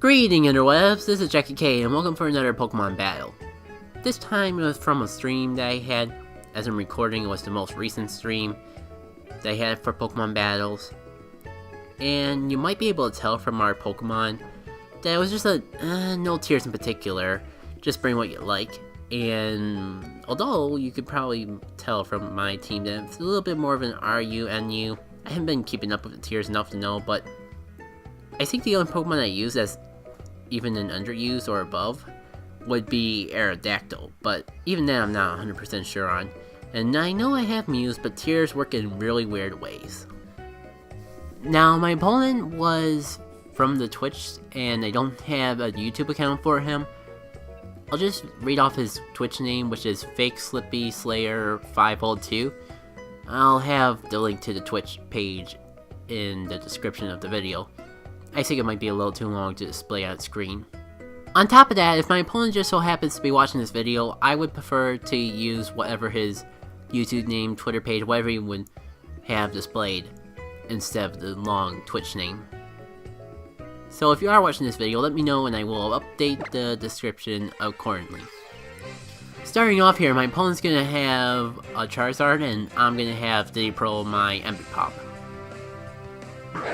Greeting interwebs, this is Jackie K and welcome for another Pokemon battle. This time it was from a stream that I had. As I'm recording, it was the most recent stream that I had for Pokemon battles. And you might be able to tell from our Pokemon that it was just no tiers in particular, just bring what you like. And although you could probably tell from my team that it's a little bit more of an RU, NU. I haven't been keeping up with the tiers enough to know, but I think the only Pokemon I use as even an underused or above would be Aerodactyl, but even that I'm not 100% sure on. And I know I have Mews, but tiers work in really weird ways. Now, my opponent was from the Twitch, and I don't have a YouTube account for him. I'll just read off his Twitch name, which is Fake Slippy Slayer 502. I'll have the link to the Twitch page in the description of the video. I think it might be a little too long to display on screen. On top of that, if my opponent just so happens to be watching this video, I would prefer to use whatever his YouTube name, Twitter page, whatever he would have displayed, instead of the long Twitch name. So if you are watching this video, let me know and I will update the description accordingly. Starting off here, my opponent's gonna have a Charizard and I'm gonna have Diddy-Pro my Ambipop.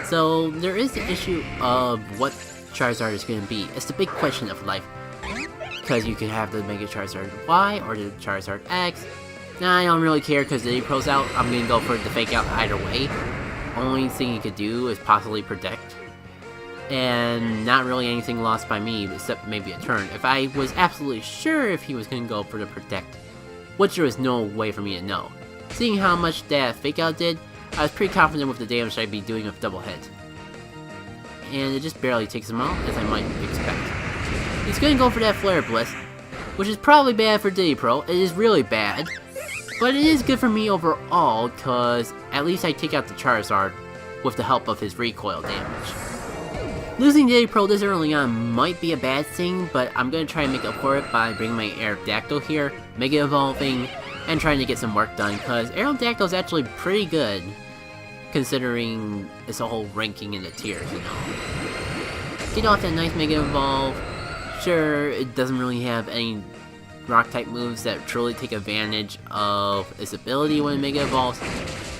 So there is the issue of what Charizard is going to be. It's the big question of life. Because you could have the Mega Charizard Y or the Charizard X. Now I don't really care because Diddy-Pro's out. I'm going to go for the Fake Out either way. Only thing you could do is possibly Protect. And not really anything lost by me except maybe a turn. If I was absolutely sure if he was going to go for the Protect, which there was no way for me to know. Seeing how much that Fake Out did, I was pretty confident with the damage I'd be doing with double hit. And it just barely takes him out, as I might expect. He's gonna go for that Flare Blitz, which is probably bad for Diddy-Pro. It is really bad. But it is good for me overall, cause at least I take out the Charizard with the help of his recoil damage. Losing Diddy-Pro this early on might be a bad thing, but I'm gonna try and make up for it by bringing my Aerodactyl here, Mega Evolving, and trying to get some work done, because Aerodactyl is actually pretty good, considering it's a whole ranking in the tiers, you know. Get off that nice Mega Evolve. Sure, it doesn't really have any Rock-type moves that truly take advantage of its ability when it Mega Evolves,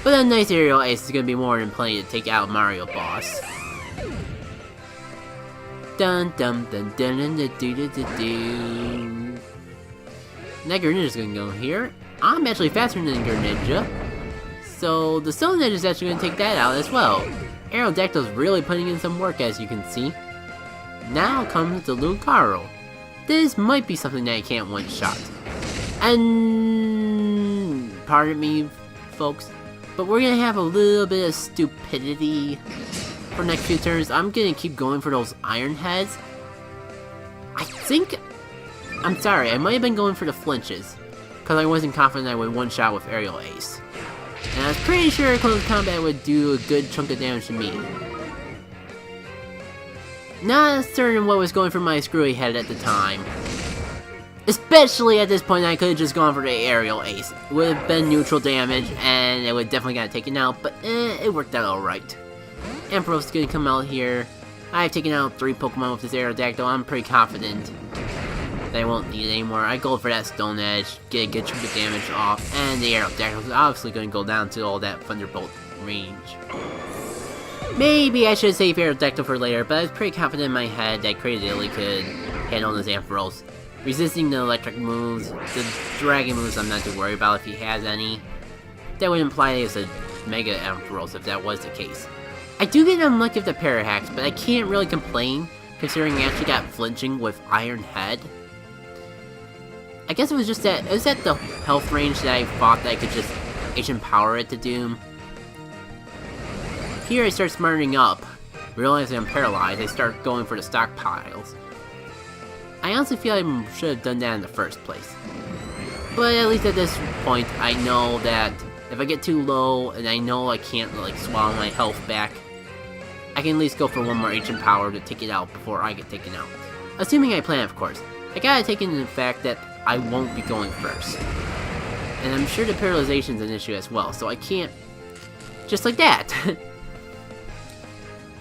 but a nice Aerial Ace is going to be more than plenty to take out Mario Boss. Dun dun dun dun dun dun dun dun dun dun. That Greninja's going to go here. I'm actually faster than Greninja, so the Stone Edge is actually going to take that out as well. Aerodactyl's really putting in some work, as you can see. Now comes the Lucario. This might be something that I can't one-shot. And pardon me, folks, but we're going to have a little bit of stupidity for next few turns. I'm going to keep going for those Iron Heads. I'm sorry, I might have been going for the flinches, because I wasn't confident I would one-shot with Aerial Ace. And I was pretty sure close combat would do a good chunk of damage to me. Not certain what was going for my screwy head at the time. Especially at this point, I could have just gone for the Aerial Ace. It would have been neutral damage, and it would definitely got taken out, but it worked out alright. Ampharos gonna come out here. I've taken out 3 Pokemon with this Aerodactyl. I'm pretty confident that I won't need it anymore. I go for that Stone Edge, get a good chunk of damage off, and the Aerodactyl is obviously going to go down to all that Thunderbolt range. Maybe I should save Aerodactyl for later, but I was pretty confident in my head that Cradily could handle this Ampharos. Resisting the electric moves, the dragon moves I'm not too worried about if he has any. That would imply it's a Mega Ampharos if that was the case. I do get unlucky with the Parahacks, but I can't really complain, considering I actually got flinching with Iron Head. I guess it was just that, it was at the health range that I thought that I could just H-Empower it to Doom. Here I start smartening up. Realizing I'm paralyzed, I start going for the stockpiles. I honestly feel I should have done that in the first place. But at least at this point, I know that if I get too low and I know I can't like swallow my health back, I can at least go for one more H-Empower to take it out before I get taken out. Assuming I plan, of course. I gotta take into the fact that I won't be going first. And I'm sure the paralyzation's an issue as well, so I can't... Just like that!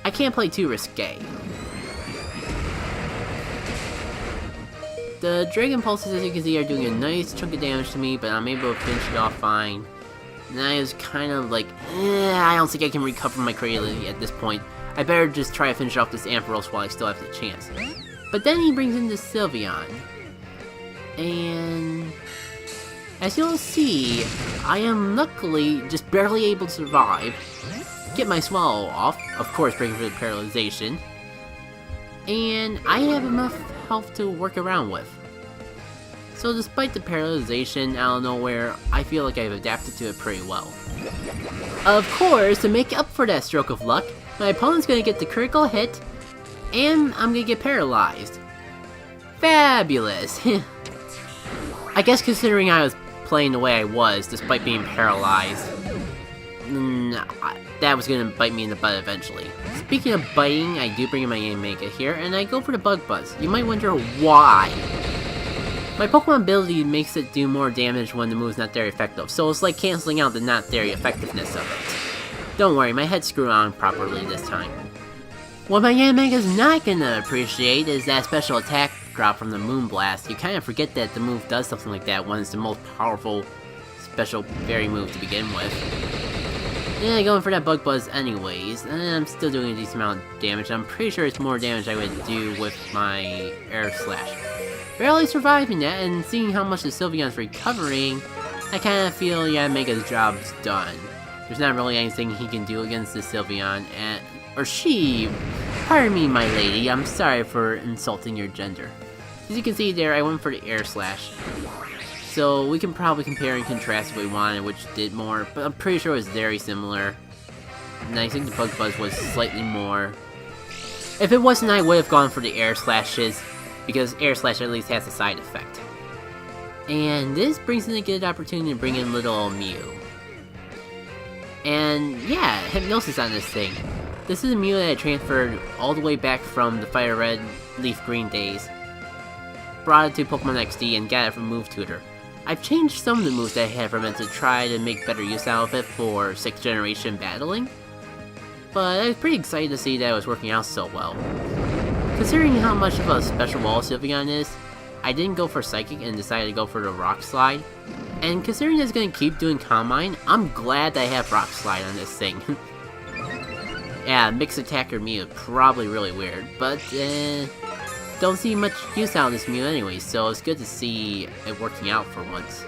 I can't play too risque. The Dragon Pulses, as you can see, are doing a nice chunk of damage to me, but I'm able to finish it off fine. And I was kind of like, I don't think I can recover my Cradily at this point. I better just try to finish off this Ampharos while I still have the chance. But then he brings in the Sylveon. And as you'll see, I am luckily just barely able to survive. Get my Swallow off, of course breaking for the Paralyzation. And I have enough health to work around with. So despite the Paralyzation out of nowhere, I feel like I've adapted to it pretty well. Of course, to make up for that stroke of luck, my opponent's gonna get the critical hit, and I'm gonna get paralyzed. Fabulous! I guess considering I was playing the way I was, despite being paralyzed, that was gonna bite me in the butt eventually. Speaking of biting, I do bring in my Omega here, and I go for the Bug Buzz. You might wonder why. My Pokemon ability makes it do more damage when the move's not very effective, so it's like cancelling out the not very effectiveness of it. Don't worry, my head's screwed on properly this time. What my Omega's not gonna appreciate is that special attack drop from the Moonblast. You kind of forget that the move does something like that when it's the most powerful special fairy move to begin with. Yeah, going for that Bug Buzz anyways, and I'm still doing a decent amount of damage. I'm pretty sure it's more damage I would do with my Air Slash. Barely surviving that, and seeing how much the Sylveon's recovering, I kind of feel Omega's job's done. There's not really anything he can do against the Sylveon, or she. Pardon me, my lady, I'm sorry for insulting your gender. As you can see there, I went for the Air Slash. So we can probably compare and contrast if we wanted which did more, but I'm pretty sure it was very similar. And I think the Bug Buzz was slightly more. If it wasn't, I would have gone for the Air Slashes, because Air Slash at least has a side effect. And this brings in a good opportunity to bring in little Mew. And yeah, Hypnosis on this thing. This is a Mew that I transferred all the way back from the Fire Red, Leaf Green days. Brought it to Pokemon XD and got it from Move Tutor. I've changed some of the moves that I had from it to try to make better use out of it for 6th generation battling, but I was pretty excited to see that it was working out so well. Considering how much of a special wall Sylveon is, I didn't go for Psychic and decided to go for the Rock Slide, and considering it's going to keep doing Calm Mind, I'm glad that I have Rock Slide on this thing. Yeah, Mixed Attacker Mew is probably really weird, but don't see much use out of this Mew anyway, so it's good to see it working out for once.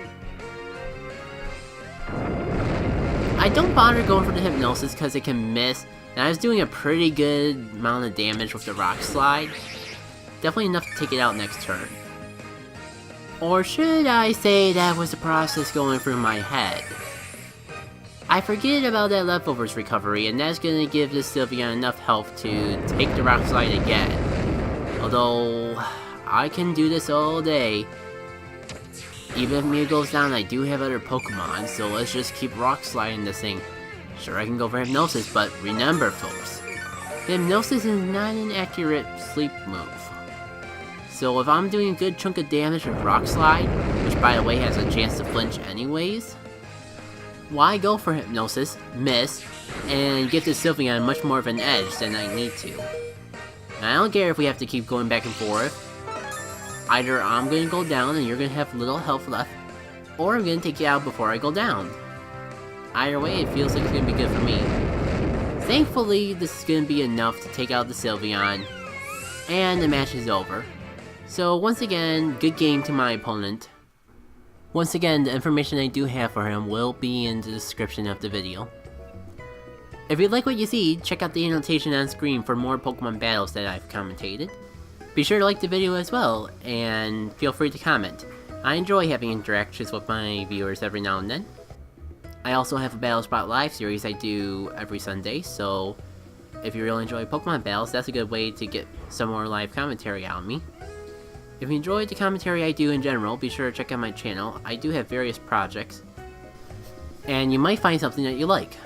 I don't bother going for the Hypnosis because it can miss, and I was doing a pretty good amount of damage with the Rock Slide. Definitely enough to take it out next turn. Or should I say that was the process going through my head? I forget about that Leftovers recovery, and that's gonna give this Sylveon enough health to take the Rock Slide again. Although, I can do this all day. Even if Mew goes down, I do have other Pokemon, so let's just keep Rock Sliding this thing. Sure, I can go for Hypnosis, but remember folks, Hypnosis is not an accurate sleep move. So if I'm doing a good chunk of damage with Rock Slide, which by the way has a chance to flinch anyways, why go for Hypnosis, miss, and give this Sylveon much more of an edge than I need to? I don't care if we have to keep going back and forth. Either I'm going to go down and you're going to have little health left, or I'm going to take you out before I go down. Either way, it feels like it's going to be good for me. Thankfully, this is going to be enough to take out the Sylveon, and the match is over. So once again, good game to my opponent. Once again, the information I do have for him will be in the description of the video. If you like what you see, check out the annotation on screen for more Pokemon battles that I've commentated. Be sure to like the video as well, and feel free to comment. I enjoy having interactions with my viewers every now and then. I also have a Battle Spot live series I do every Sunday, so if you really enjoy Pokemon battles, that's a good way to get some more live commentary out of me. If you enjoyed the commentary I do in general, be sure to check out my channel. I do have various projects, and you might find something that you like.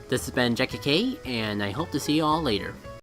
This has been Jackie K, and I hope to see you all later.